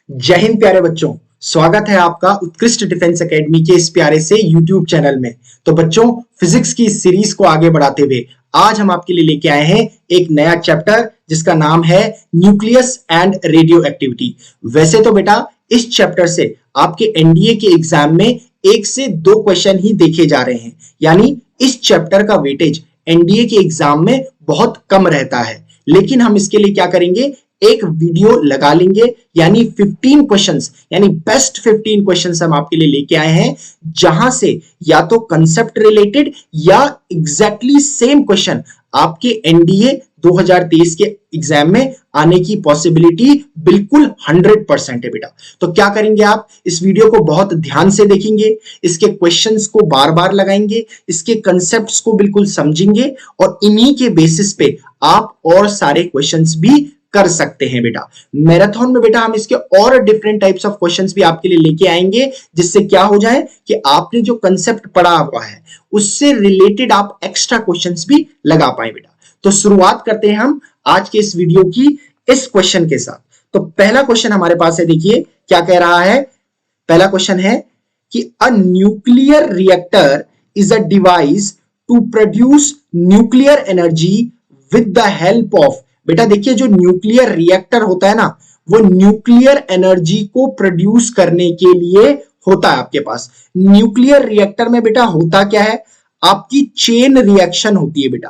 जय हिंद प्यारे बच्चों। स्वागत है आपका उत्कृष्ट डिफेंस एकेडमी के इस प्यारे से यूट्यूब चैनल में। तो बच्चों, फिजिक्स की इस सीरीज को आगे बढ़ाते हुए आज हम आपके लिए लेके आए हैं एक नया चैप्टर जिसका नाम है न्यूक्लियस एंड रेडियो एक्टिविटी। वैसे तो बेटा इस चैप्टर से आपके एनडीए के एग्जाम में 1 से 2 क्वेश्चन ही देखे जा रहे हैं, यानी इस चैप्टर का वेटेज एनडीए के एग्जाम में बहुत कम रहता है। लेकिन हम इसके लिए क्या करेंगे, एक वीडियो लगा लेंगे, यानी 15 क्वेश्चंस, यानी बेस्ट 15 क्वेश्चंस हम आपके लिए लेके आए हैं, जहां से या तो कंसेप्ट रिलेटेड या एग्जैक्टली सेम क्वेश्चन आपके एनडीए 2023 के एग्जाम में आने की पॉसिबिलिटी बिल्कुल 100% है बेटा। तो क्या करेंगे, आप इस वीडियो को बहुत ध्यान से देखेंगे, इसके क्वेश्चंस को बार बार लगाएंगे, इसके कंसेप्ट्स को बिल्कुल समझेंगे और इन्हीं के बेसिस पे आप और सारे क्वेश्चंस भी कर सकते हैं बेटा। मैराथन में बेटा हम इसके और डिफरेंट टाइप्स ऑफ क्वेश्चंस भी आपके लिए लेके आएंगे, जिससे क्या हो जाए कि आपने जो कंसेप्ट पढ़ा हुआ है उससे रिलेटेड आप एक्स्ट्रा क्वेश्चंस भी लगा पाए बेटा। तो शुरुआत करते हैं हम आज के इस वीडियो की इस क्वेश्चन के साथ। तो पहला क्वेश्चन हमारे पास है, देखिए क्या कह रहा है। पहला क्वेश्चन है कि a nuclear reactor is a device to produce nuclear energy with the help of. बेटा देखिए, जो न्यूक्लियर रिएक्टर होता है ना, वो न्यूक्लियर एनर्जी को प्रोड्यूस करने के लिए होता है आपके पास। न्यूक्लियर रिएक्टर में बेटा होता क्या है, आपकी चेन रिएक्शन होती है बेटा।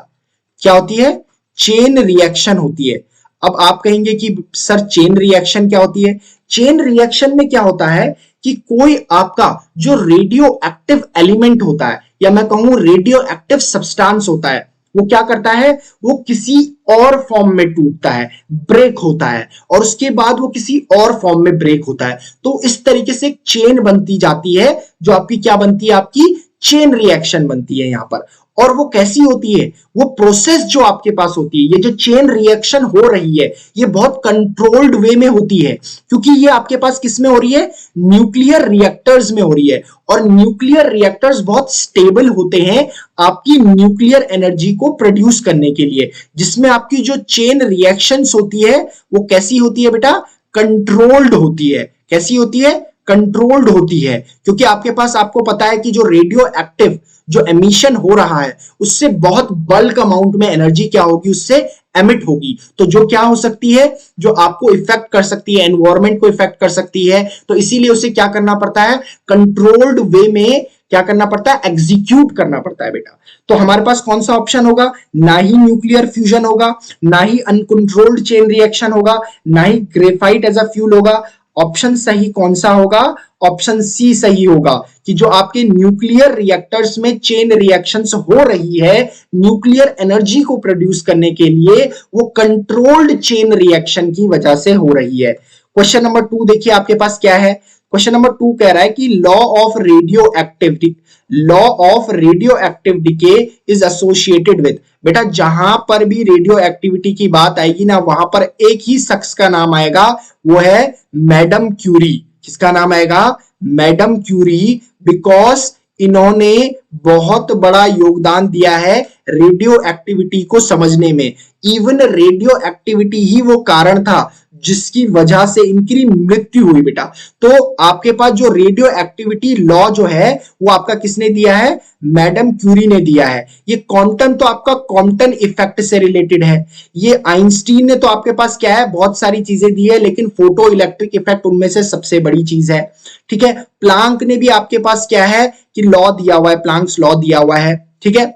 क्या होती है? चेन रिएक्शन होती है। अब आप कहेंगे कि सर चेन रिएक्शन क्या होती है? चेन रिएक्शन में क्या होता है कि कोई आपका जो रेडियो एक्टिव एलिमेंट होता है, या मैं कहूं रेडियो एक्टिव सब्सटेंस होता है, वो क्या करता है, वो किसी और फॉर्म में टूटता है, ब्रेक होता है, और उसके बाद वो किसी और फॉर्म में ब्रेक होता है। तो इस तरीके से एक चेन बनती जाती है, जो आपकी क्या बनती है, आपकी चेन रिएक्शन बनती है यहां पर। और वो कैसी होती है, वो प्रोसेस जो आपके पास होती है, ये जो चेन रिएक्शन हो रही है, ये बहुत कंट्रोल्ड वे में होती है, क्योंकि ये आपके पास किस में हो रही है, न्यूक्लियर रिएक्टर्स में हो रही है। और न्यूक्लियर रिएक्टर्स बहुत स्टेबल होते हैं आपकी न्यूक्लियर एनर्जी को प्रोड्यूस करने के लिए, जिसमें आपकी जो चेन रिएक्शंस होती है वो कैसी होती है बेटा, कंट्रोल्ड होती है। कैसी होती है? कंट्रोल्ड होती है, क्योंकि आपके पास, आपको पता है कि जो रेडियो एक्टिव जो एमिशन हो रहा है उससे बहुत बल्क अमाउंट में एनर्जी क्या होगी, उससे एमिट होगी। तो जो क्या हो सकती है, जो आपको इफेक्ट कर सकती है, एनवायरमेंट को इफेक्ट कर सकती है। तो इसीलिए उसे क्या करना पड़ता है, कंट्रोल्ड वे में क्या करना पड़ता है, एग्जीक्यूट करना पड़ता है बेटा। तो हमारे पास कौन सा ऑप्शन होगा, ना ही न्यूक्लियर फ्यूजन होगा, ना ही अनकंट्रोल्ड चेन रिएक्शन होगा, ना ही ग्रेफाइट एज अ फ्यूल होगा। ऑप्शन सही कौन सा होगा, ऑप्शन सी सही होगा, कि जो आपके न्यूक्लियर रिएक्टर्स में चेन रिएक्शंस हो रही है न्यूक्लियर एनर्जी को प्रोड्यूस करने के लिए, वो कंट्रोल्ड चेन रिएक्शन की वजह से हो रही है। क्वेश्चन नंबर 2 देखिए आपके पास क्या है। क्वेश्चन नंबर 2 कह रहा है कि law of radioactive decay is associated with. बेटा जहां पर भी रेडियो एक्टिविटी की बात आएगी ना, वहां पर एक ही शख्स का नाम आएगा, वो है मैडम क्यूरी। किसका नाम आएगा? मैडम क्यूरी, बिकॉज इन्होंने बहुत बड़ा योगदान दिया है रेडियो एक्टिविटी को समझने में। इवन रेडियो एक्टिविटी ही वो कारण था जिसकी वजह से इनकी मृत्यु हुई बेटा। तो आपके पास जो रेडियो एक्टिविटी लॉ जो है वो आपका किसने दिया है, मैडम क्यूरी ने दिया है। ये क्वांटम तो आपका क्वांटम इफेक्ट से रिलेटेड है। ये आइंस्टीन ने तो आपके पास क्या है, बहुत सारी चीजें दी है, लेकिन फोटो इलेक्ट्रिक इफेक्ट उनमें से सबसे बड़ी चीज है। ठीक है, प्लांक ने भी आपके पास क्या है कि लॉ दिया हुआ है, प्लांक्स लॉ दिया हुआ है। ठीक है,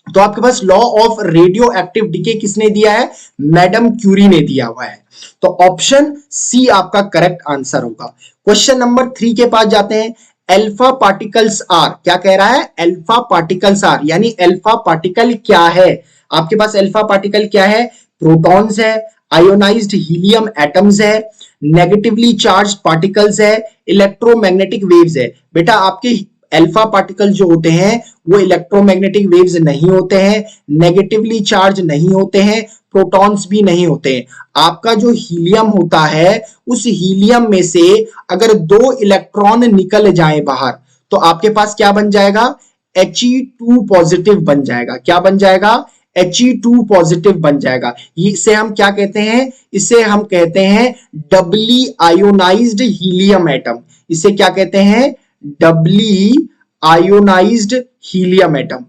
तो आपके पास law of radioactive decay किसने दिया है, मैडम क्यूरी ने दिया हुआ है। तो ऑप्शन सी आपका करेक्ट आंसर होगा। क्वेश्चन नंबर 3 के पास जाते हैं। अल्फा पार्टिकल्स आर, क्या कह रहा है, अल्फा पार्टिकल्स आर, यानी अल्फा पार्टिकल क्या है। आपके पास अल्फा पार्टिकल क्या है, प्रोटॉन्स है, आयोनाइज्ड हीलियम एटम्स है, नेगेटिवली चार्ज पार्टिकल्स है, इलेक्ट्रोमैग्नेटिक वेव्स है। बेटा आपके अल्फा पार्टिकल जो होते हैं वो इलेक्ट्रोमैग्नेटिक वेव्स नहीं होते हैं, नेगेटिवली चार्ज नहीं होते हैं, प्रोटॉन्स भी नहीं होते हैं। आपका जो हीलियम होता है, उस हीलियम में से अगर 2 इलेक्ट्रॉन निकल जाए बाहर, तो आपके पास क्या बन जाएगा, He2 पॉजिटिव बन जाएगा। क्या बन जाएगा, He2 पॉजिटिव बन जाएगा। इसे हम क्या कहते हैं? इसे हम कहते हैं डबली आयोनाइज्ड हीलियम एटम। इसे क्या कहते हैं? Doubly ionised helium atom.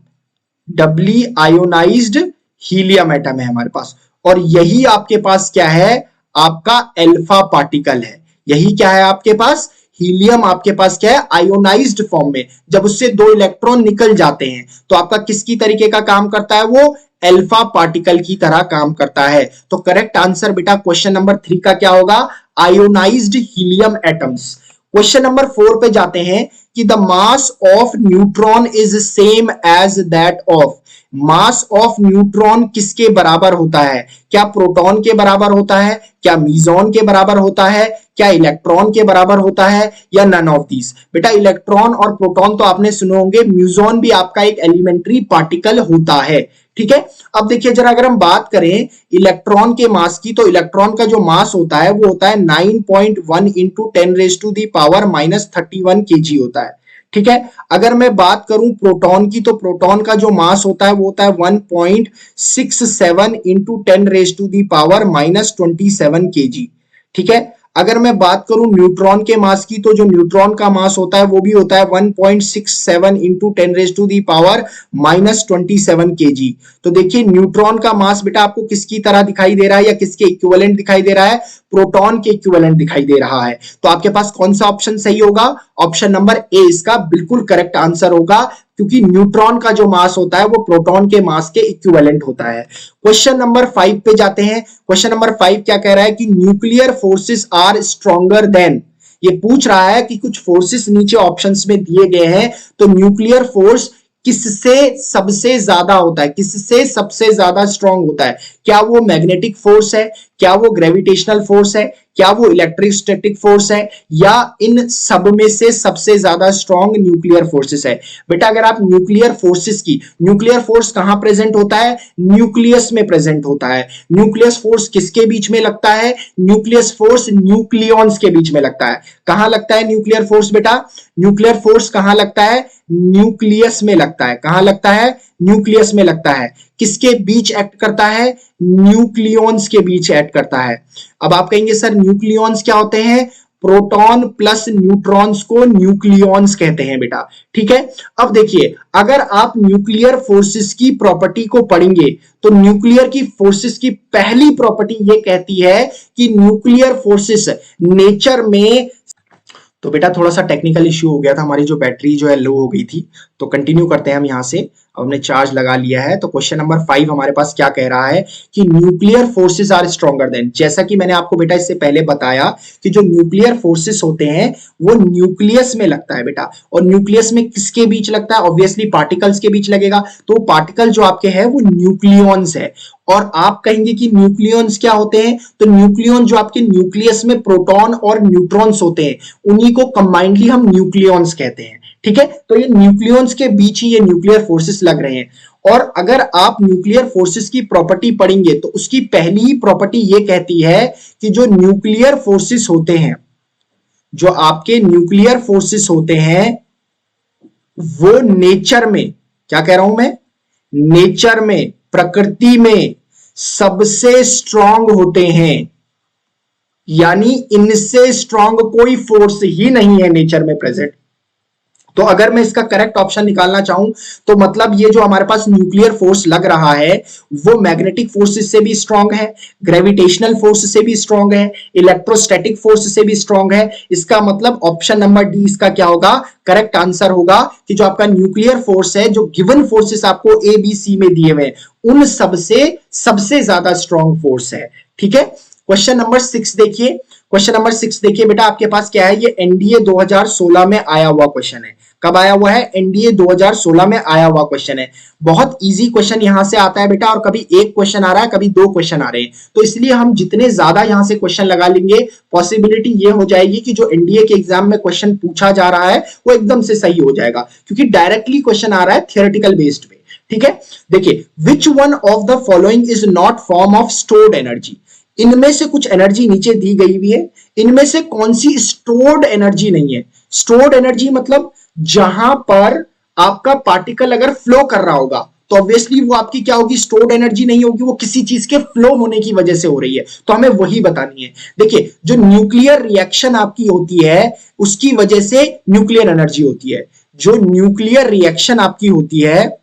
Doubly ionised helium atom है हमारे पास। और यही आपके पास क्या है? आपका अल्फा पार्टिकल है। यही क्या है आपके पास? हीलियम आपके पास क्या है? आयोनाइज्ड फॉर्म में। जब उससे 2 इलेक्ट्रॉन निकल जाते हैं तो आपका किसकी तरीके का काम करता है? वो अल्फा पार्टिकल की तरह काम करता है। तो करेक्ट आंसर बेटा क्वेश्चन नंबर 3 का क्या होगा? Ionised helium atoms. Question number 4 पे जाते हैं कि the mass of neutron is same as that of. Mass of neutron किसके बराबर होता है? क्या प्रोटॉन के बराबर होता है? क्या मीजॉन के बराबर होता है? क्या इलेक्ट्रॉन के बराबर होता है? या नन ऑफ दीज? बेटा इलेक्ट्रॉन और प्रोटॉन तो आपने सुने होंगे, म्यूजॉन भी आपका एक एलिमेंट्री पार्टिकल होता है। ठीक है, अब देखिए जरा अगर हम बात करें इलेक्ट्रॉन के मास की, तो इलेक्ट्रॉन का जो मास होता है वो होता है 9.1 इंटू 10⁻⁻31 kg होता है। ठीक है, अगर मैं बात करूं प्रोटॉन की, तो प्रोटॉन का जो मास होता है वो होता है 1.67 इंटू 10⁻⁻27 kg। ठीक है, अगर मैं बात करूं न्यूट्रॉन के मास की, तो जो न्यूट्रॉन का मास होता है वो भी होता है 1.67 इंटू 10⁻⁻27 kg। तो देखिए न्यूट्रॉन का मास बेटा आपको किसकी तरह दिखाई दे रहा है या किसके इक्विवेलेंट दिखाई दे रहा है? प्रोटॉन के इक्विवेलेंट दिखाई दे रहा है। तो आपके पास कौन सा ऑप्शन सही होगा? ऑप्शन नंबर ए इसका बिल्कुल करेक्ट आंसर होगा, क्योंकि न्यूट्रॉन का जो मास होता है वो प्रोटॉन के मास के इक्विवेलेंट होता है। क्वेश्चन नंबर 5 पे जाते हैं। क्वेश्चन नंबर 5 क्या कह रहा है कि nuclear forces are stronger than. ये पूछ रहा है कि कुछ फोर्सेस नीचे ऑप्शंस में दिए गए हैं, तो न्यूक्लियर फोर्स किससे सबसे ज्यादा होता है? किससे सबसे ज्यादा स्ट्रॉन्ग होता है? क्या वो मैग्नेटिक फोर्स है? क्या वो ग्रेविटेशनल फोर्स है? क्या वो इलेक्ट्रोस्टैटिक फोर्स है? या इन सब में से सबसे ज्यादा स्ट्रॉन्ग न्यूक्लियर फोर्सेस है? बेटा अगर आप न्यूक्लियर फोर्सेस की, न्यूक्लियर फोर्स कहां प्रेजेंट होता है? न्यूक्लियस में प्रेजेंट होता है। न्यूक्लियस फोर्स किसके बीच में लगता है? न्यूक्लियस फोर्स न्यूक्लियॉन्स के बीच में लगता है। कहां लगता है न्यूक्लियर फोर्स बेटा? न्यूक्लियर फोर्स कहां लगता है? न्यूक्लियस में लगता है। कहां लगता है? न्यूक्लियस में लगता है। किसके बीच एक्ट करता है? न्यूक्लियॉन्स के बीच एक्ट करता है। अब आप कहेंगे सर न्यूक्लियॉन्स क्या होते हैं? प्रोटॉन प्लस न्यूट्रॉन्स को न्यूक्लियॉन्स कहते हैं बेटा। ठीक है, अब देखिए अगर आप न्यूक्लियर फोर्सेस की प्रॉपर्टी को पढ़ेंगे तो न्यूक्लियर की फोर्सेस की पहली प्रॉपर्टी ये कहती है कि न्यूक्लियर फोर्सेस नेचर में, तो बेटा थोड़ा सा टेक्निकल इश्यू हो गया था, हमारी जो बैटरी जो है लो हो गई थी, तो कंटिन्यू करते हैं हम यहां से। अब हमने चार्ज लगा लिया है। तो क्वेश्चन नंबर 5 हमारे पास क्या कह रहा है कि nuclear forces are stronger than. जैसा कि मैंने आपको बेटा इससे पहले बताया कि जो न्यूक्लियर फोर्सेस होते हैं वो न्यूक्लियस में लगता है बेटा। और न्यूक्लियस में किसके बीच लगता है? ऑब्वियसली पार्टिकल्स के बीच लगेगा। तो पार्टिकल जो आपके है वो न्यूक्लियॉन्स है। और आप कहेंगे कि न्यूक्लियॉन्स क्या होते हैं? तो न्यूक्लियॉन जो आपके न्यूक्लियस में प्रोटॉन और न्यूट्रॉन्स होते हैं उन्हीं को कंबाइंडली हम न्यूक्लियॉन्स कहते हैं। ठीक है, तो ये न्यूक्लियॉन्स के बीच ही ये न्यूक्लियर फोर्सेस लग रहे हैं। और अगर आप न्यूक्लियर फोर्सेस की प्रॉपर्टी पढ़ेंगे तो उसकी पहली ही प्रॉपर्टी ये कहती है कि जो न्यूक्लियर फोर्सेस होते हैं, जो आपके न्यूक्लियर फोर्सेस होते हैं वो नेचर में, क्या कह रहा हूं मैं? नेचर में, प्रकृति में सबसे स्ट्रांग होते हैं। यानी इनसे स्ट्रांग कोई फोर्स ही नहीं है नेचर में प्रेजेंट। तो अगर मैं इसका करेक्ट ऑप्शन निकालना चाहूं तो मतलब ये जो हमारे पास न्यूक्लियर फोर्स लग रहा है वो मैग्नेटिक फोर्स से भी स्ट्रांग है, ग्रेविटेशनल फोर्स से भी स्ट्रांग है, इलेक्ट्रोस्टैटिक फोर्स से भी स्ट्रांग है। इसका मतलब ऑप्शन नंबर डी इसका क्या होगा? करेक्ट आंसर होगा कि जो आपका न्यूक्लियर फोर्स है, जो गिवन फोर्सेस आपको ए बी सी में दिए हुए उन सबसे सबसे ज्यादा स्ट्रांग फोर्स है। ठीक है, क्वेश्चन नंबर 6 देखिए। क्वेश्चन नंबर 6 देखिए बेटा, आपके पास क्या है? ये एनडीए 2016 में आया हुआ क्वेश्चन है। कब आया हुआ है? एनडीए 2016 में आया हुआ क्वेश्चन है। बहुत इजी क्वेश्चन यहां से आता है बेटा, और कभी एक क्वेश्चन आ रहा है, कभी 2 क्वेश्चन आ रहे हैं। तो इसलिए हम जितने ज्यादा यहां से क्वेश्चन लगा लेंगे, पॉसिबिलिटी ये हो जाएगी कि जो एनडीए के एग्जाम में क्वेश्चन पूछा जा रहा है वो एकदम से सही हो जाएगा, क्योंकि डायरेक्टली क्वेश्चन आ रहा है थियोरेटिकल बेस्ड पे। ठीक है, देखिए which one of the following is not form of stored energy. इनमें से कुछ एनर्जी नीचे दी गई हुई है, इनमें से कौन सी स्टोर्ड एनर्जी नहीं है? स्टोर्ड एनर्जी मतलब जहां पर आपका पार्टिकल अगर फ्लो कर रहा होगा तो ऑब्वियसली वो आपकी क्या होगी, स्टोर्ड एनर्जी नहीं होगी, वो किसी चीज के फ्लो होने की वजह से हो रही है, तो हमें वही बतानी है। देखिए जो न्यूक्लियर रिएक्शन आपकी होती है उसकी वजह से न्यूक्लियर एनर्जी होती है, जो न्यूक्लियर रिएक्शन आपकी होती है,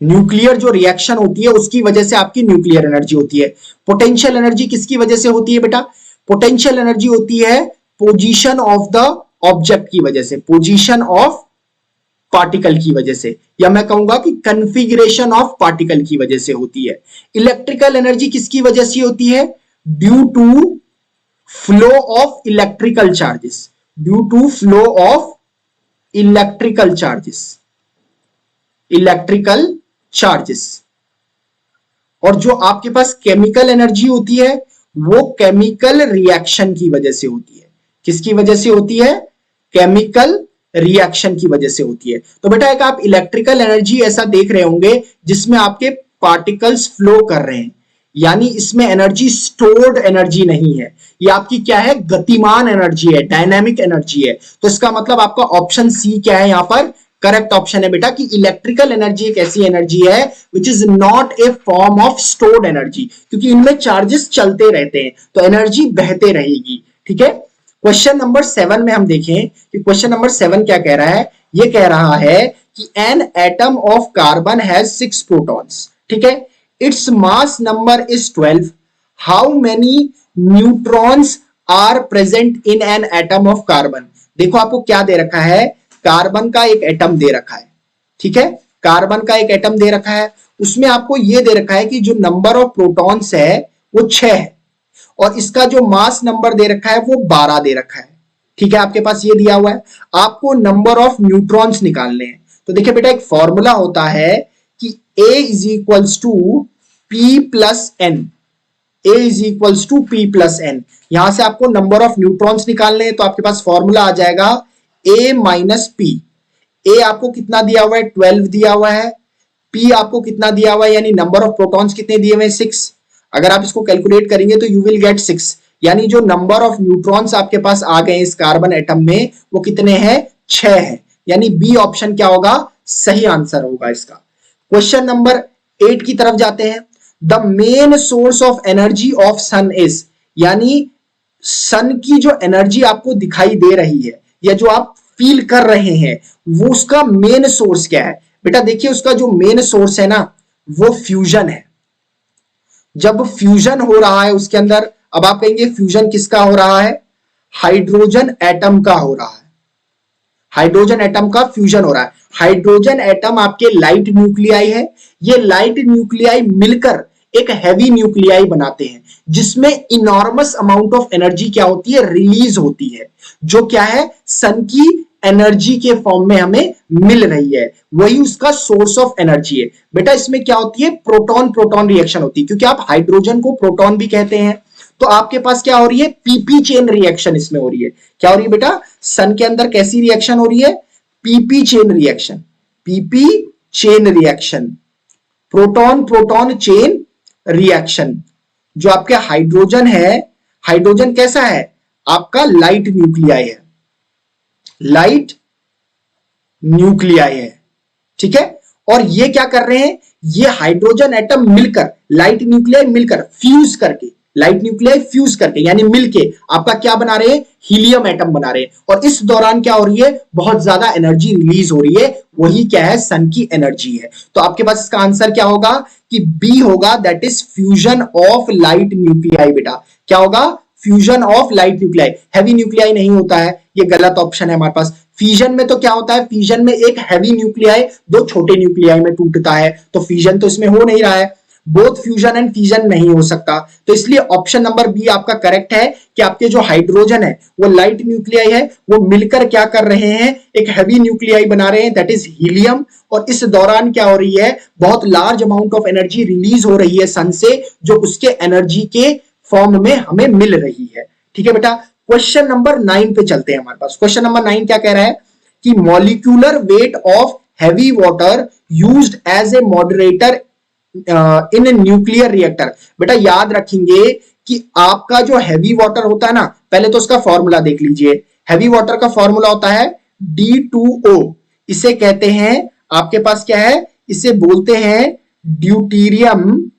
न्यूक्लियर जो रिएक्शन होती है उसकी वजह से आपकी न्यूक्लियर एनर्जी होती है। पोटेंशियल एनर्जी किसकी वजह से होती है बेटा, पोटेंशियल एनर्जी होती है पोजीशन ऑफ द ऑब्जेक्ट की वजह से, पोजीशन ऑफ पार्टिकल की वजह से, या मैं कहूंगा कि कन्फिगरेशन ऑफ पार्टिकल की वजह से होती है। इलेक्ट्रिकल एनर्जी किसकी वजह से होती है, due to flow of electrical charges, due to flow of electrical charges, electrical charges. और जो आपके पास केमिकल एनर्जी होती है वो केमिकल रिएक्शन की वजह से होती है। किसकी वजह से होती है, केमिकल रिएक्शन की वजह से होती है। तो बेटा एक आप इलेक्ट्रिकल एनर्जी ऐसा देख रहे होंगे जिसमें आपके पार्टिकल्स फ्लो कर रहे हैं, यानी इसमें एनर्जी स्टोर्ड एनर्जी नहीं है, ये आपकी क्या है, गतिमान एनर्जी है, डायनामिक एनर्जी है। तो इसका मतलब आपका ऑप्शन सी क्या है, यहां पर करेक्ट ऑप्शन है बेटा कि इलेक्ट्रिकल एनर्जी एक ऐसी एनर्जी है which is not a form of stored energy, क्योंकि इनमें चार्जेस चलते रहते हैं तो एनर्जी बहते रहेगी। ठीक है, क्वेश्चन नंबर 7 में हम देखें कि क्वेश्चन नंबर 7 क्या कह रहा है, ये कह रहा है कि an atom of carbon has 6 protons. ठीक है, its mass number is 12, how many neutrons are present in an atom of carbon. देखो आपको क्या दे रखा है, कार्बन का एक एटम दे रखा है, ठीक है, कार्बन का एक एटम दे रखा है, उसमें आपको यह दे रखा है कि जो नंबर ऑफ प्रोटॉन्स है वो 6 है और इसका जो मास नंबर दे रखा है वो 12 दे रखा है। ठीक है, आपके पास ये दिया हुआ है, आपको नंबर ऑफ न्यूट्रॉन्स निकालने हैं। तो देखिए बेटा एक फॉर्मूला होता है कि A is equals to P plus N, A is equals to P plus N. यहां से आपको नंबर ऑफ न्यूट्रॉन्स निकालने हैं, तो आपके पास फॉर्मूला आ जाएगा A माइनस पी। A आपको कितना दिया हुआ है, 12 दिया हुआ है, P आपको कितना दिया हुआ है, यानी नंबर ऑफ प्रोटॉन्स कितने दिए हुए हैं, 6। अगर आप इसको कैलकुलेट करेंगे तो यू विल गेट 6, यानी जो नंबर ऑफ न्यूट्रॉन्स आपके पास आ गए इस कार्बन एटम में वो कितने हैं, 6 है, यानी बी ऑप्शन क्या होगा, सही आंसर होगा इसका। क्वेश्चन नंबर 8 की तरफ जाते हैं। The main source of energy of sun is, यानी सन की जो एनर्जी आपको दिखाई दे रही है या जो आप फील कर रहे हैं वो उसका मेन सोर्स क्या है। बेटा देखिए उसका जो मेन सोर्स है ना वो फ्यूजन है। जब फ्यूजन हो रहा है उसके अंदर, अब आप कहेंगे फ्यूजन किसका हो रहा है, हाइड्रोजन एटम का हो रहा है, हाइड्रोजन एटम का फ्यूजन हो रहा है। हाइड्रोजन एटम आपके लाइट न्यूक्लियाई है, ये लाइट न्यूक्लियाई मिलकर एक हैवी न्यूक्लियाई बनाते हैं जिसमें इनॉर्मस अमाउंट ऑफ एनर्जी क्या होती है, रिलीज होती है, जो क्या है, सन की एनर्जी के फॉर्म में हमें मिल रही है, वही उसका सोर्स ऑफ एनर्जी है। बेटा इसमें क्या होती है, प्रोटॉन प्रोटॉन रिएक्शन होती है, क्योंकि आप हाइड्रोजन को प्रोटॉन भी कहते हैं। तो आपके पास क्या हो रही है, पीपी चेन रिएक्शन इसमें हो रही है। क्या हो रही है बेटा, सन के अंदर कैसी रिएक्शन हो रही है, PP chain reaction, PP chain reaction, proton proton chain reaction. जो आपके हाइड्रोजन है, हाइड्रोजन कैसा है, आपका लाइट न्यूक्लियाई है, लाइट न्यूक्लियाई है, ठीक है। और ये क्या कर रहे हैं, ये हाइड्रोजन एटम मिलकर, लाइट न्यूक्लियाई मिलकर फ्यूज करके, लाइट न्यूक्लियाई फ्यूज करके यानी मिलके आपका क्या बना रहे हैं, हीलियम एटम बना रहे हैं। और इस दौरान क्या हो रही है, बहुत ज्यादा एनर्जी रिलीज हो रही है, वही क्या है, सन की एनर्जी है। तो आपके पास इसका आंसर क्या होगा कि बी होगा, that is fusion of light nuclei. बेटा क्या होगा, fusion of light nuclei, heavy nuclei नहीं होता है, ये गलत ऑप्शन है हमारे पास। फ्यूजन में तो क्या होता है, फ्यूजन में एक हैवी न्यूक्लियाई दो छोटे न्यूक्लियाई में टूटता है, तो फ्यूजन तो इसमें हो नहीं रहा है, बोथ फ्यूजन एंड फ्यूजन नहीं हो सकता। तो इसलिए ऑप्शन नंबर बी आपका करेक्ट है कि आपके जो हाइड्रोजन है वो लाइट न्यूक्लियाई है, वो मिलकर क्या कर रहे हैं, एक हैवी न्यूक्लियाई बना रहे हैं, दैट इज हीलियम। और इस दौरान क्या हो रही है, बहुत large amount of energy release हो रही है सन से, जो उसके एनर्जी के फॉर्म में हमें मिल रही है। ठीक है बेटा, क्वेश्चन नंबर 9 पे चलते हैं। हमारे पास क्वेश्चन नंबर 9 क्या कह रहा है कि molecular weight of heavy water used as a moderator in nuclear reactor. बेटा याद रखेंगे कि आपका जो हैवी वाटर होता है ना, पहले तो उसका फॉर्मूला देख लीजिए। हैवी वाटर का फॉर्मूला होता है D2O, इसे कहते हैं आपके पास क्या है, इसे बोलते हैं ड्यूटीरियम,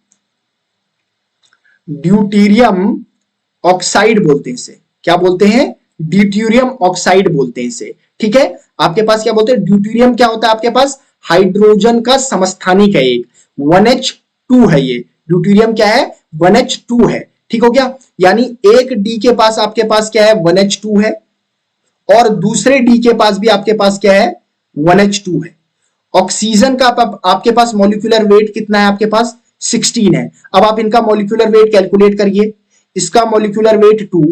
ड्यूटीरियम ऑक्साइड बोलते हैं इसे। क्या बोलते हैं, ड्यूटीरियम ऑक्साइड बोलते हैं इसे। ठीक है, आपके पास क्या बोलते हैं, ड्यूटीरियम क्या होता है, आपके पास हाइड्रोजन का समस्थानिक है एक, 1H2 है ये ड्यूटीरियम, क्या है 1H2 है। ठीक हो गया, यानी एक डी के पास आपके पास क्या है 1H2 है, और दूसरे डी के पास भी आपके पास क्या है 1H2 है। ऑक्सीजन का आपके पास मॉलिक्यूलर वेट कितना है, आपके पास 16 है। अब आप इनका मॉलिक्यूलर वेट कैलकुलेट करिए, इसका मॉलिक्यूलर वेट 2,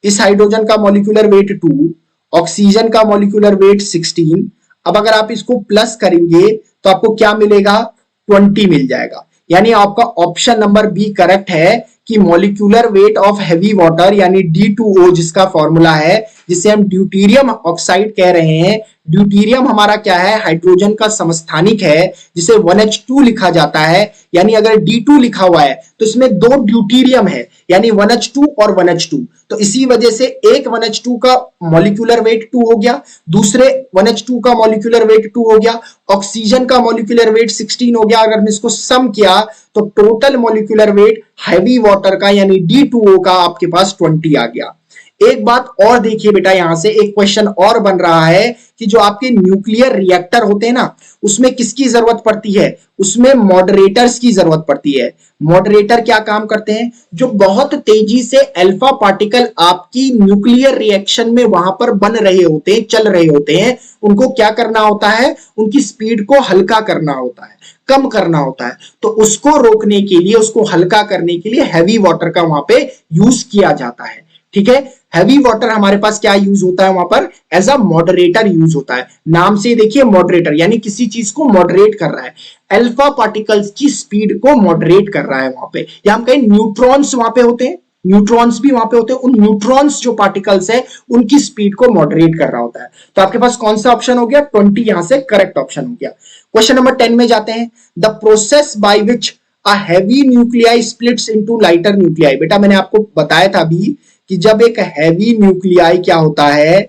इस हाइड्रोजन का मॉलिक्यूलर वेट 2, ऑक्सीजन का मॉलिक्यूलर वेट 16। अब अगर आप इसको प्लस करेंगे तो आपको क्या मिलेगा, 20 मिल जाएगा। यानी आपका ऑप्शन नंबर बी करेक्ट है कि molecular weight of heavy water यानी D2O जिसका फॉर्मूला है, जिसे हम ड्यूटीरियम ऑक्साइड कह रहे हैं। ड्यूटीरियम हमारा क्या है, हाइड्रोजन का समस्थानिक है, जिसे 1H2 लिखा जाता है। यानी अगर D2 लिखा हुआ है तो इसमें दो ड्यूटीरियम है, यानी 1H2 और 1H2। तो इसी वजह से एक 1H2 का मॉलिक्यूलर वेट 2 हो गया, दूसरे 1H2 का मॉलिक्यूलर वेट 2 हो गया, ऑक्सीजन का मॉलिक्यूलर वेट 16 हो गया। अगर हम इसको सम किया तो total molecular weight heavy water का यानी D2O का आपके पास 20 आ गया। एक बात और देखिए बेटा, यहां से एक क्वेश्चन और बन रहा है कि जो आपके न्यूक्लियर रिएक्टर होते हैं ना, उसमें किसकी जरूरत पड़ती है, उसमें मॉडरेटर्स की जरूरत पड़ती है। मॉडरेटर क्या काम करते हैं, जो बहुत तेजी से अल्फा पार्टिकल आपकी न्यूक्लियर रिएक्शन में वहां पर बन रहे होते हैं, चल रहे होते हैं, उनको क्या करना होता है, उनकी स्पीड को हल्का करना होता है, कम करना होता है। तो उसको रोकने के लिए, उसको हल्का करने के लिए हैवी वाटर का वहां पे यूज किया जाता है। ठीक है, हैवी वाटर हमारे पास क्या यूज होता है वहां पर, एज अ मॉडरेटर यूज होता है। नाम से देखिए मॉडरेटर, यानी किसी चीज को मॉडरेट कर रहा है, अल्फा पार्टिकल्स की स्पीड को मॉडरेट कर रहा है वहां पे। या हम कहें न्यूट्रॉन्स वहां पे होते हैं, न्यूट्रॉन्स भी वहां पे होते हैं, उन न्यूट्रॉन्स जो पार्टिकल्स है उनकी स्पीड को मॉडरेट कर रहा होता है। तो आपके पास कौन सा ऑप्शन हो गया, 20 यहां से करेक्ट ऑप्शन हो गया। क्वेश्चन नंबर 10 में जाते हैं। The process by which a heavy nuclei splits into lighter nuclei. बेटा मैंने आपको बताया था अभी कि जब एक हैवी न्यूक्लियाई क्या होता है,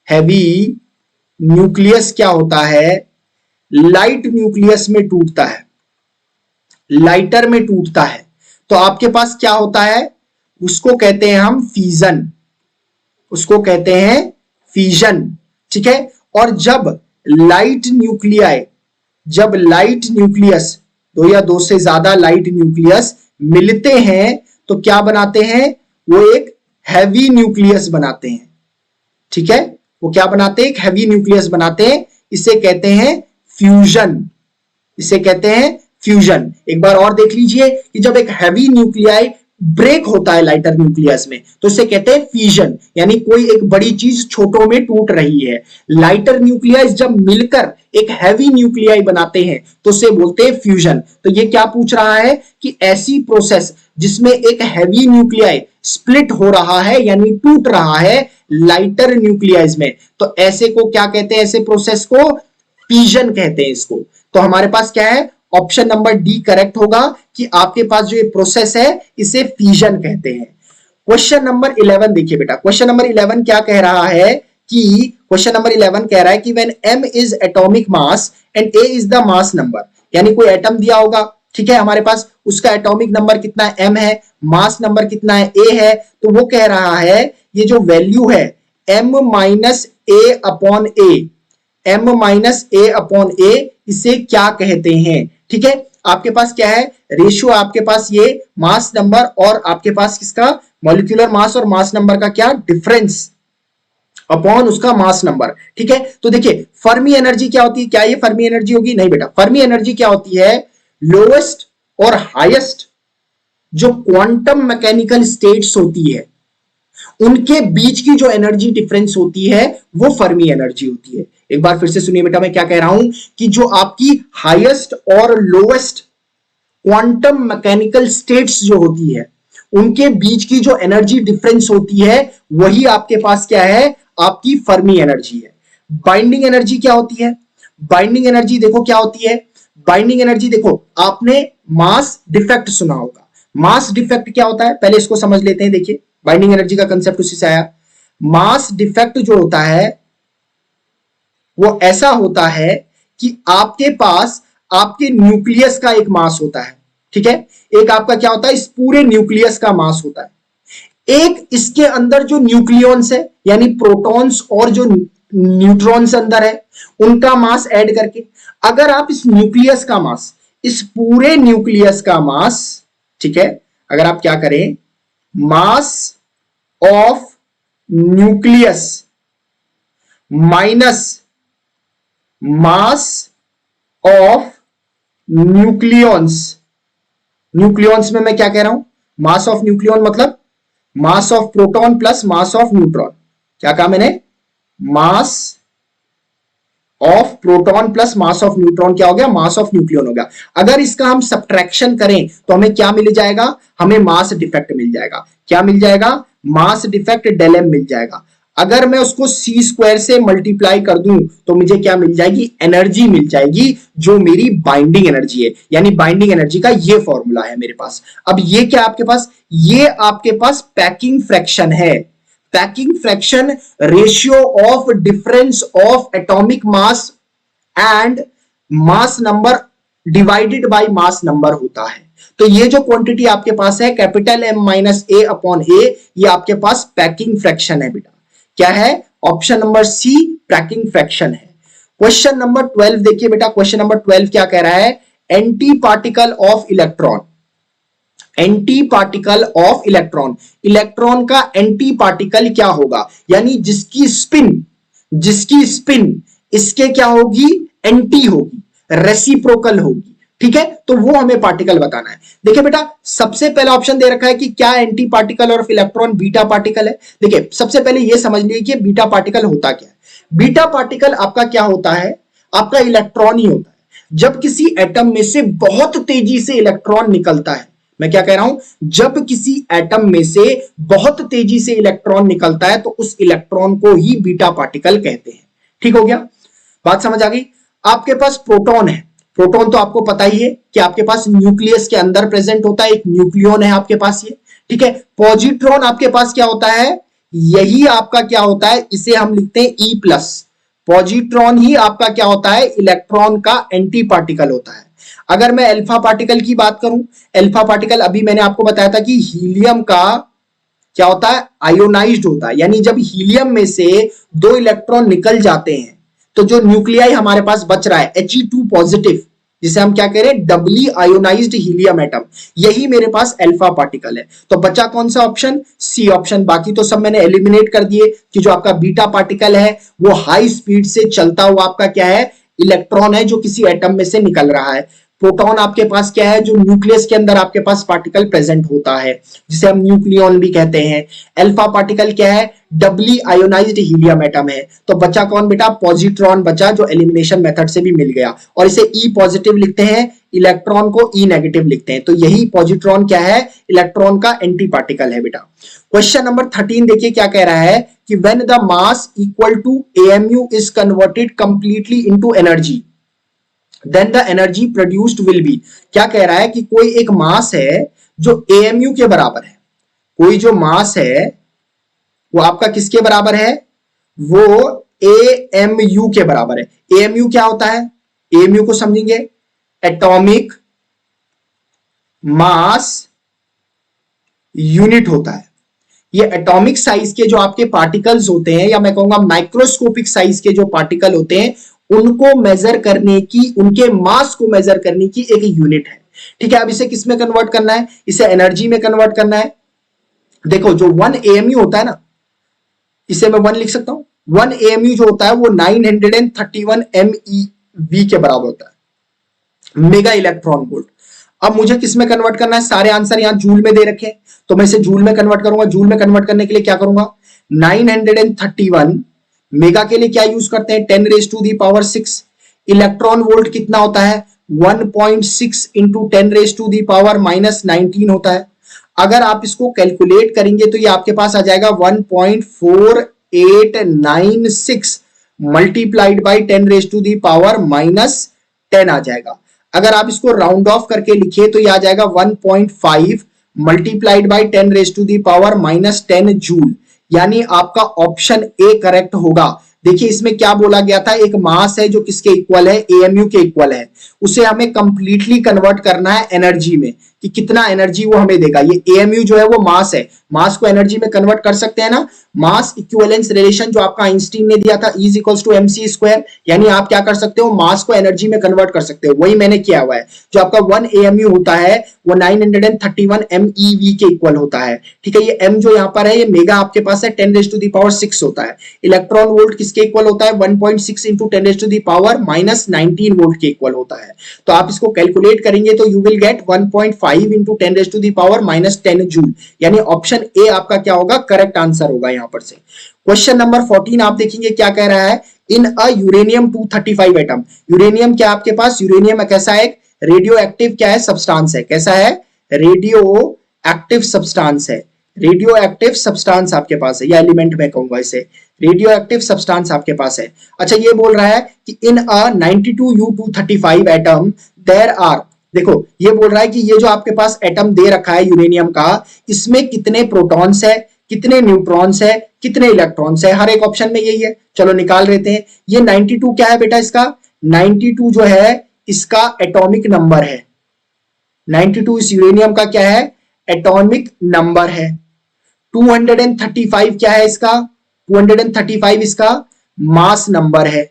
हैवी न्यूक्लियस क्या होता है, लाइट न्यूक्लियस में टूटता है, लाइटर में टूटता है, तो आपके पास क्या होता है, उसको कहते हैं हम फीजन, उसको कहते हैं फीजन। ठीक है, और जब लाइट न्यूक्लियाई, जब लाइट न्यूक्लियस, दो या दो से ज्यादा लाइट न्यूक्लियस मिलते हैं तो क्या बनाते हैं, वो एक हैवी न्यूक्लियस बनाते हैं। ठीक है, वो क्या बनाते हैं, एक हैवी न्यूक्लियस बनाते हैं, इसे कहते हैं फ्यूजन, इसे कहते हैं फ्यूजन। एक बार और देख लीजिए कि जब एक हैवी न्यूक्लियाई ब्रेक होता है लाइटर न्यूक्लियस में तो इसे कहते हैं फ्यूजन, यानी कोई एक बड़ी चीज छोटों में टूट रही है। लाइटर न्यूक्लियस जब मिलकर एक हैवी न्यूक्लियाई बनाते हैं तो उसे बोलते हैं फ्यूजन। तो ये क्या पूछ रहा है कि ऐसी प्रोसेस जिसमें एक हैवी न्यूक्लियाई स्प्लिट हो रहा है यानी टूट रहा है लाइटर न्यूक्लियस में, तो ऐसे को क्या कहते हैं, ऐसे प्रोसेस को फ्यूजन कहते हैं इसको। तो हमारे पास क्या है, ऑप्शन नंबर डी करेक्ट होगा कि आपके पास जो ये प्रोसेस है इसे फ्यूजन कहते हैं। क्वेश्चन नंबर 11 देखिए बेटा, क्वेश्चन नंबर 11 क्या कह रहा है कि क्वेश्चन नंबर 11 कह रहा है कि when m is atomic mass and a is the mass number, यानी कोई एटम दिया होगा, ठीक है, हमारे पास उसका एटॉमिक नंबर कितना है m है, मास नंबर कितना है a है, तो वो कह रहा है ये जो वैल्यू है m minus a upon a, m minus a upon a, इसे क्या कहते हैं। ठीक है, आपके पास क्या है, रेशियो आपके पास ये मास नंबर और आपके पास किसका मॉलिक्यूलर मास और मास नंबर का क्या डिफरेंस अपॉन उसका मास नंबर। ठीक है, तो देखिए फर्मी एनर्जी क्या होती है, क्या ये फर्मी एनर्जी होगी, नहीं बेटा, फर्मी एनर्जी क्या होती है, लोएस्ट और हाईएस्ट जो क्वांटम मैकेनिकल स्टेट्स होती है उनके बीच की जो एनर्जी डिफरेंस होती है वो फर्मी एनर्जी होती है। एक बार फिर से सुनिए बेटा, मैं क्या कह रहा हूं कि जो आपकी हाईएस्ट और लोएस्ट क्वांटम मैकेनिकल स्टेट्स जो होती है उनके बीच की जो एनर्जी डिफरेंस होती है वही आपके पास क्या है, आपकी फर्मी एनर्जी है। बाइंडिंग एनर्जी क्या होती है, बाइंडिंग एनर्जी देखो क्या होती है, बाइंडिंग एनर्जी देखो, आपने मास डिफेक्ट सुना होगा, मास डिफेक्ट क्या होता है पहले इसको समझ लेते हैं। देखिए बाइंडिंग एनर्जी का कंसेप्ट उसी से आया। मास डिफेक्ट जो होता है वो ऐसा होता है कि आपके पास आपके न्यूक्लियस का एक मास होता है, ठीक है, एक आपका क्या होता है, इस पूरे न्यूक्लियस का मास होता है, एक इसके अंदर जो न्यूक्लियॉन्स है यानी प्रोटॉन्स और जो न्यूट्रॉन्स अंदर है उनका मास ऐड करके, अगर आप इस न्यूक्लियस का मास, इस पूरे न्यूक्लियस का मास, ठीक है, अगर आप क्या करें, mass of nucleus minus mass of nucleons, nucleons में मैं क्या कह रहा हूं, मास ऑफ न्यूक्लियॉन मतलब mass of proton plus mass of neutron, क्या कहा मैंने, mass of proton plus mass of neutron क्या हो गया, मास ऑफ न्यूक्लियन हो गया। अगर इसका हम सब्ट्रैक्शन करें तो हमें क्या मिल जाएगा, हमें मास डिफेक्ट मिल जाएगा, क्या मिल जाएगा, मास डिफेक्ट डेल एम मिल जाएगा। अगर मैं उसको सी स्क्वायर से मल्टीप्लाई कर दूं तो मुझे क्या मिल जाएगी, एनर्जी मिल जाएगी जो मेरी बाइंडिंग एनर्जी है, यानी बाइंडिंग एनर्जी का ये फॉर्मूला है मेरे पास। अब ये क्या आपके पास, ये आपके पास पैकिंग फ्रैक्शन है, packing fraction ratio of difference of atomic mass and mass number divided by mass number होता है। तो ये जो क्वांटिटी आपके पास है capital M minus A upon A, ये आपके पास पैकिंग फ्रैक्शन है बेटा, क्या है, option number C packing fraction है। क्वेश्चन नंबर 12 देखिए बेटा, क्वेश्चन नंबर 12 क्या कह रहा है, anti particle of electron, anti particle of electron, electron का एंटी पार्टिकल क्या होगा, यानी जिसकी स्पिन इसके क्या होगी, एंटी होगी, रेसिप्रोकल होगी, ठीक है, तो वो हमें पार्टिकल बताना है। देखिए बेटा सबसे पहला ऑप्शन दे रखा है कि क्या anti particle of electron beta particle है। देखिए सबसे पहले ये समझ लीजिए कि बीटा पार्टिकल होता क्या है। बीटा पार्टिकल आपका क्या होता है, आपका इलेक्ट्रॉन ही होता है। जब किसी एटम में से बहुत तेजी से इलेक्ट्रॉन निकलता है, मैं क्या कह रहा हूं, जब किसी एटम में से बहुत तेजी से इलेक्ट्रॉन निकलता है तो उस इलेक्ट्रॉन को ही बीटा पार्टिकल कहते हैं। ठीक हो गया, बात समझ आ गई। आपके पास प्रोटॉन है, प्रोटॉन तो आपको पता ही है कि आपके पास न्यूक्लियस के अंदर प्रेजेंट होता है, एक न्यूक्लियन है आपके पास ये, ठीक है। पॉजिट्रॉन आपके पास क्या होता है, यही आपका क्या होता है, इसे हम लिखते हैं ई प्लस, पॉजिट्रॉन ही आपका क्या होता है, इलेक्ट्रॉन का एंटी पार्टिकल होता है। अगर मैं अल्फा पार्टिकल की बात करूं, अल्फा पार्टिकल अभी मैंने आपको बताया था कि हीलियम का क्या होता है, आयोनाइज्ड होता है, यानी जब हीलियम में से 2 इलेक्ट्रॉन निकल जाते हैं तो जो न्यूक्लियाई हमारे पास बच रहा है He2 पॉजिटिव, जिसे हम क्या कह रहे हैं, डबली आयोनाइज्ड हीलियम एटम, यही मेरे पास अल्फा पार्टिकल है। तो बचा कौन सा ऑप्शन, सी ऑप्शन। बाकी तो सब मैंने एलिमिनेट कर दिए कि जो आपका बीटा पार्टिकल है वो हाई स्पीड से चलता हुआ आपका क्या है, इलेक्ट्रॉन है जो किसी एटम में से निकल रहा है। प्रोटॉन आपके पास क्या है, जो न्यूक्लियस के अंदर आपके पास पार्टिकल प्रेजेंट होता है, जिसे हम न्यूक्लियन भी कहते हैं। अल्फा पार्टिकल क्या है, डबली आयोनाइज्ड हीलियम एटम है। तो बचा कौन बेटा, पॉजिट्रॉन बचा, जो एलिमिनेशन मेथड से भी मिल गया, और इसे ई पॉजिटिव लिखते हैं, इलेक्ट्रॉन को ई नेगेटिव लिखते हैं। तो यही पॉजिट्रॉन क्या है, इलेक्ट्रॉन का एंटी पार्टिकल है बेटा। क्वेश्चन नंबर 13 देखिए क्या कह रहा है कि when the mass equal to AMU is converted completely into energy then the energy produced will be. क्या कह रहा है कि कोई एक मास है जो एएमयू के बराबर है, कोई जो मास है वो आपका किसके बराबर है, वो एएमयू के बराबर है। एएमयू क्या होता है, एएमयू को समझेंगे, एटॉमिक मास यूनिट होता है। ये एटॉमिक साइज के जो आपके पार्टिकल्स होते हैं, या मैं कहूंगा माइक्रोस्कोपिक साइज के जो पार्टिकल होते हैं, उनको मेजर करने की, उनके मास को मेजर करने की एक यूनिट है। ठीक है, अब इसे किस में कन्वर्ट करना है, इसे एनर्जी में कन्वर्ट करना है। देखो जो 1 एएमयू होता है ना, इसे मैं 1 लिख सकता हूं। 1 एएमयू जो होता है वो 931 MeV के बराबर होता है, मेगा इलेक्ट्रॉन वोल्ट। अब मुझे किस में कन्वर्ट करना है, सारे आंसर यहां जूल में दे रखे हैं, तो मैं इसे जूल में कन्वर्ट करूंगा। जूल में कन्वर्ट करने के लिए क्या करूंगा, 931 मेगा के लिए क्या यूज करते हैं, 10⁻⁶। इलेक्ट्रॉन वोल्ट कितना होता है, 1.6 इंटू 10⁻⁻19 होता है। अगर आप इसको कैलकुलेट करेंगे तो ये आपके पास आ जाएगा 1.4896 मल्टीप्लाइड बाई 10⁻⁻10 आ जाएगा। अगर आप इसको राउंड ऑफ करके लिखिए तो ये आ जाएगा 1.5 मल्टीप्लाइड बाई 10⁻⁻10 जूल। यानी आपका ऑप्शन ए करेक्ट होगा, देखिए इसमें क्या बोला गया था, एक मास है जो किसके इक्वल है, एएमयू के इक्वल है, उसे हमें कंप्लीटली कन्वर्ट करना है एनर्जी में कि कितना एनर्जी वो हमें देगा। ये एएमयू जो है वो मास है, मास को एनर्जी में कन्वर्ट कर सकते हैं ना। मास इक्विवेलेंस रिलेशन जो आपका आइंस्टीन ने दिया था, E equals to mc square, यानी आप क्या कर सकते हो, मास को एनर्जी में कन्वर्ट कर सकते हो, वही मैंने किया हुआ है। जो आपका 1 AMU होता है वो 931 MeV के इक्वल होता है, ठीक है। ये m जो यहाँ पर है ये मेगा आपके पास है, 10⁻⁶ होता है। इलेक्ट्रॉन वोल्ट किसके इक्वल होता है, 1.6 इंटू 10⁻⁻⁻19 वोल्ट के इक्वल होता है। तो आप इसको कैलकुलेट करेंगे तो you will get 1.5 into 10⁻⁻10 joule, यानी ऑप्शन ए आपका क्या होगा, करेक्ट आंसर होगा यहां पर से। क्वेश्चन नंबर 14 आप देखेंगे क्या कह रहा है, इन अ यूरेनियम 235 एटम। यूरेनियम क्या आपके पास, यूरेनियम कैसा है, रेडियो एक्टिव क्या है, सब्सटेंस है, कैसा है, रेडियो एक्टिव सब्सटेंस है। रेडियो एक्टिव सब्सटेंस आपके पास है, या एलिमेंट में कहूंगा इसे, रेडियो एक्टिव सब्सटेंस आपके पास है। अच्छा ये बोल रहा है कि इन अ 92U235 एटम देयर आर, देखो ये बोल रहा है कि ये जो आपके पास एटम दे रखा है यूरेनियम का, इसमें कितने प्रोटॉन्स है, कितने न्यूट्रॉन्स है, कितने इलेक्ट्रॉन्स है, हर एक ऑप्शन में यही है। चलो निकाल लेते हैं। ये 92 क्या है बेटा, इसका 92 जो है इसका एटॉमिक नंबर है। 92 इस यूरेनियम का क्या है, एटॉमिक नंबर है। 235 क्या है इसका, 235 इसका मास नंबर है,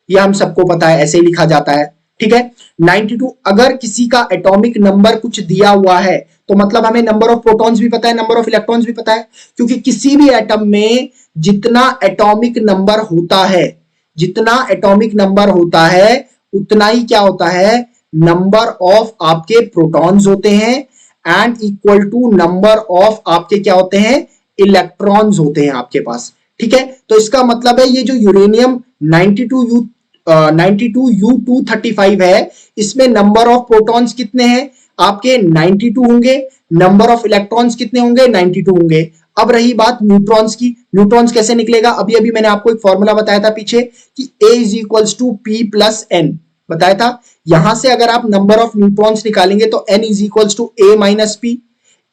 ये हम सबको पता है, ऐसे ही लिखा जाता है, ठीक है। 92 अगर किसी का एटॉमिक नंबर कुछ दिया हुआ है तो मतलब हमें नंबर ऑफ प्रोटॉन्स भी पता है, नंबर ऑफ इलेक्ट्रॉन्स भी पता है, क्योंकि किसी भी एटम में जितना एटॉमिक नंबर होता है, जितना एटॉमिक नंबर होता है उतना ही क्या होता है, नंबर ऑफ आपके प्रोटॉन्स होते हैं, and equal to number of आपके क्या होते हैं, इलेक्ट्रॉन्स होते हैं आपके पास, ठीक है। तो इसका मतलब है ये जो यूरेनियम 92U235 है, इसमें नंबर ऑफ प्रोटॉन्स कितने हैं आपके, 92 होंगे, नंबर ऑफ इलेक्ट्रॉन्स कितने होंगे, 92 होंगे। अब रही बात न्यूट्रॉन्स की, न्यूट्रॉन्स कैसे निकलेगा, अभी अभी मैंने आपको एक फॉर्मूला बताया था पीछे कि A is equals to P plus N बताया था। यहां से अगर आप नंबर ऑफ न्यूट्रॉन्स निकालेंगे तो N is equals to A minus P।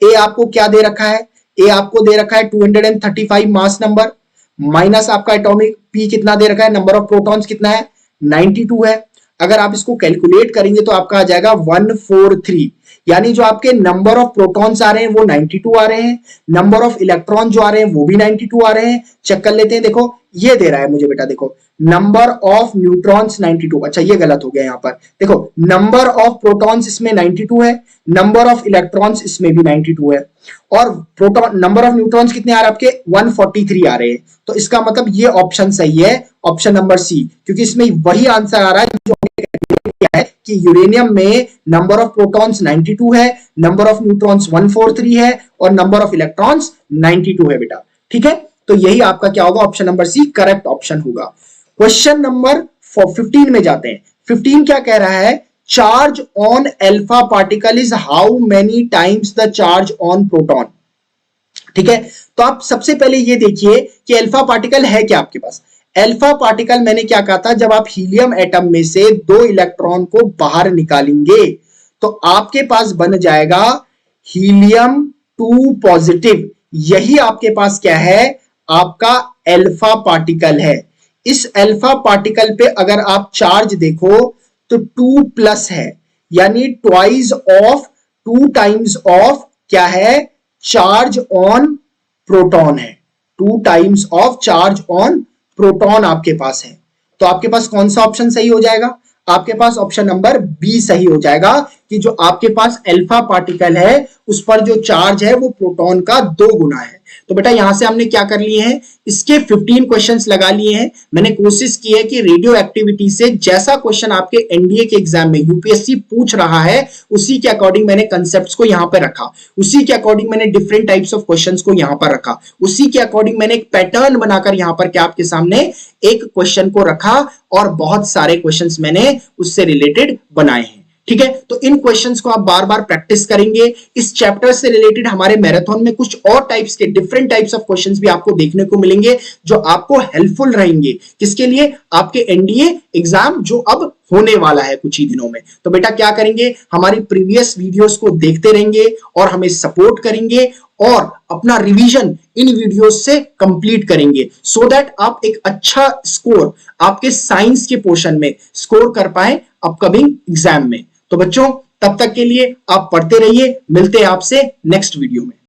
A आपको क्या दे रखा है, A आपको दे रखा है 235 मास नंबर, माइनस आपका एटॉमिक P कितना दे रखा है, नंबर ऑफ प्रोटॉन्स कितना है, 92 है। अगर आप इसको कैलकुलेट करेंगे तो आपका आ जाएगा 143, यानी जो आपके नंबर ऑफ प्रोटॉन्स आ रहे हैं वो 92 आ रहे हैं, नंबर ऑफ इलेक्ट्रॉन जो आ रहे हैं वो भी 92 आ रहे हैं। चेक कर लेते हैं, देखो ये दे रहा है मुझे बेटा, देखो नंबर ऑफ न्यूट्रॉन्स 92, अच्छा ये गलत हो गया यहाँ पर, देखो नंबर ऑफ प्रोटॉन्स इसमें 92 है, नंबर ऑफ इलेक्ट्रॉन्स इसमें भी 92 है, और प्रोटॉन नंबर ऑफ न्यूट्रॉन्स कितने आ रहे हैं आपके 143 आ रहे हैं। तो इसका मतलब ये ऑप्शन सही है, ऑप्शन नंबर सी, क्योंकि इसमें वही आंसर आ रहा है जो क्या है कि यूरेनियम में नंबर ऑफ प्रोटॉन्स 92 है, नंबर ऑफ न्यूट्रॉन्स 143 है, और नंबर ऑफ इलेक्ट्रॉन्स 92 है बेटा, ठीक है। तो यही आपका क्या होगा, option number C correct option होगा। क्वेश्चन नंबर 15 में जाते हैं। 15 क्या कह रहा है, charge on alpha particle is how many times the charge on proton, ठीक है। तो आप सबसे पहले ये देखिए कि अल्फा पार्टिकल है क्या आपके पास। अल्फा पार्टिकल मैंने क्या कहा था, जब आप हीलियम एटम में से 2 इलेक्ट्रॉन को बाहर निकालेंगे तो आपके पास बन जाएगा हीलियम 2 पॉजिटिव, यही आपके पास क्या है, आपका अल्फा पार्टिकल है। इस अल्फा पार्टिकल पे अगर आप चार्ज देखो तो 2 प्लस है, यानी ट्वाइस ऑफ 2 टाइम्स ऑफ क्या है, चार्ज ऑन प्रोटॉन है, 2 times of charge on proton आपके पास है। तो आपके पास कौन सा ऑप्शन सही हो जाएगा, आपके पास ऑप्शन नंबर बी सही हो जाएगा कि जो आपके पास अल्फा पार्टिकल है उस पर जो चार्ज है वो प्रोटॉन का 2 गुना है। तो बेटा यहां से हमने क्या कर लिए हैं, इसके 15 क्वेश्चंस लगा लिए हैं। मैंने कोशिश की है कि रेडियो एक्टिविटी से जैसा क्वेश्चन आपके एनडीए के एग्जाम में यूपीएससी पूछ रहा है उसी के अकॉर्डिंग मैंने कंसेप्ट्स को यहां पर रखा, उसी के अकॉर्डिंग मैंने डिफरेंट टाइप्स ऑफ क्वेश्चंस को यहां पर रखा, उसी के अकॉर्डिंग मैंने एक पैटर्न बनाकर यहां पर क्या आपके सामने एक क्वेश्चन को रखा और बहुत सारे क्वेश्चंस मैंने उससे रिलेटेड बनाए हैं, ठीक है, तो इन क्वेश्चंस को आप बार बार प्रैक्टिस करेंगे। इस चैप्टर से रिलेटेड हमारे मैराथन में कुछ और टाइप्स के डिफरेंट टाइप्स ऑफ क्वेश्चंस भी आपको देखने को मिलेंगे जो आपको हेल्पफुल रहेंगे। किसके लिए? आपके एनडीए एग्जाम जो अब होने वाला है कुछ ही दिनों में। तो बेटा क्या करेंगे, हमारी प्रीवियस वीडियोस को देखते रहेंगे और हमें सपोर्ट करेंगे और अपना रिवीजन इन वीडियोस से कंप्लीट करेंगे सो दैट आप एक अच्छा स्कोर आपके साइंस के पोर्शन में स्कोर कर पाए अपकमिंग एग्जाम में। तो बच्चों तब तक के लिए आप पढ़ते रहिए, मिलते हैं आपसे नेक्स्ट वीडियो में।